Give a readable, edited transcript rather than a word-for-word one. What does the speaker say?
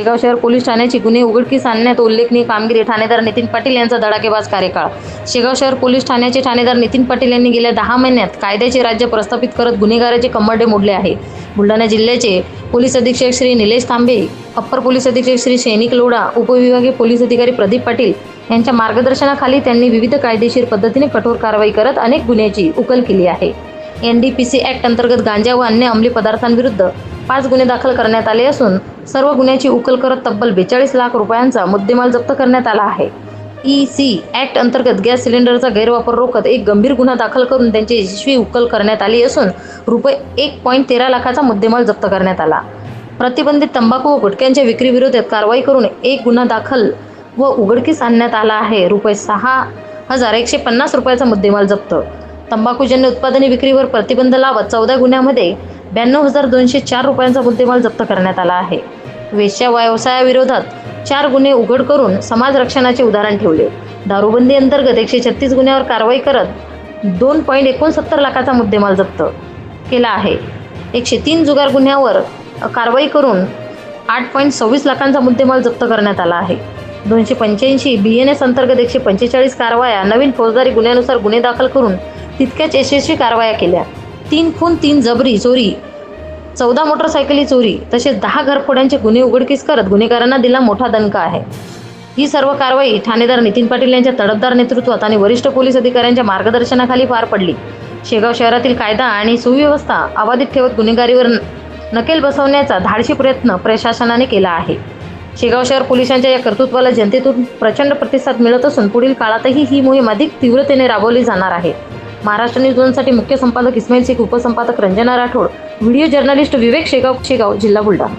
शेगाव शहर पोलीस ठाण्याची गुन्हे उघडकीस आणण्यात उल्लेखनीय कामगिरी ठाणेदार नितीन पाटील यांचा धडाकेबाज कार्यकाळ। शेगाव शहर पोलीस ठाण्याचे ठाणेदार नितीन पाटील यांनी गेल्या 10 महिन्यात कायद्याचे राज्य प्रस्थापित करत गुन्हेगाराचे कंबरडे मोडले आहे। बुलढाणा जिल्ह्याचे पोलीस अधीक्षक श्री निलेश तांबे, अप्पर पोलीस अधीक्षक श्री सैनिक लोढा, उपविभागीय पोलीस अधिकारी प्रदीप पाटील यांच्या मार्गदर्शनाखाली त्यांनी विविध कायदेशीर पद्धतीने कठोर कारवाई करत अनेक गुन्ह्यांची उकल केली आहे। NDPC ॲक्ट अंतर्गत गांजा व अन्य अंमली पदार्थांविरुद्ध 5 गुन्हे दाखल करण्यात आले असून सर्व गुन्ह्याची उकल करत तब्बल 42 लाख रुपयांचा मुद्देमाल जप्त करण्यात आला आहे। EC ॲक्ट अंतर्गत गॅस सिलेंडरचा गैरवापर रोखत एक गंभीर गुन्हा दाखल करून त्यांची यशस्वी उकल करण्यात आली असून रुपये 1.13 लाखाचा मुद्देमाल जप्त करण्यात आला। प्रतिबंधित तंबाखू व गुटख्यांच्या विक्रीविरोधात कारवाई करून एक गुन्हा दाखल व उघडकीस आणण्यात आला आहे। रुपये 6,150 रुपयाचा मुद्देमाल जप्त। तंबाखूजन्य उत्पादने विक्रीवर प्रतिबंध लावत 14 गुन्ह्यामध्ये 92,204 रुपयांचा मुद्देमाल जप्त करण्यात आला आहे। वेश्या व्यवसायाविरोधात 4 गुन्हे उघड करून समाज रक्षणाचे उदाहरण ठेवले। दारूबंदी अंतर्गत 136 गुन्ह्यावर कारवाई करत 2.69 लाखाचा मुद्देमाल जप्त केला आहे। 103 जुगार गुन्ह्यावर कारवाई करून 8.26 लाखांचा मुद्देमाल जप्त करण्यात आला आहे। 285 BNS अंतर्गत 145 कारवाया नवीन फौजदारी गुन्ह्यानुसार गुन्हे दाखल करून तितक्याच यशस्वी कारवाया केल्या। 3 खून, 3 जबरी चोरी, 14 मोटरसायकली चोरी तसेच 10 घरफोड्यांचे गुन्हे उघडकीस करत गुन्हेगारांना दिला मोठा दणका आहे। ही सर्व कारवाई ठाणेदार नितीन पाटील यांच्या तडफदार नेतृत्वात आणि वरिष्ठ पोलीस अधिकाऱ्यांच्या मार्गदर्शनाखाली पार पडली। शेगाव शहरातील कायदा आणि सुव्यवस्था अबाधित ठेवत गुन्हेगारीवर नकेल बसवण्याचा धाडसी प्रयत्न प्रशासनाने केला आहे। शेगाव शहर पोलिसांच्या या कर्तृत्वाला जनतेतून प्रचंड प्रतिसाद मिळत असून पुढील काळातही ही मोहीम अधिक तीव्रतेने राबवली जाणार आहे। महाराष्ट्र न्यूज 2साठी मुख्य संपादक इस्माईल शेख, उपसंपादक रंजना राठोड, व्हिडिओ जर्नलिस्ट विवेक शेगाव, जिल्हा बुलढाणा।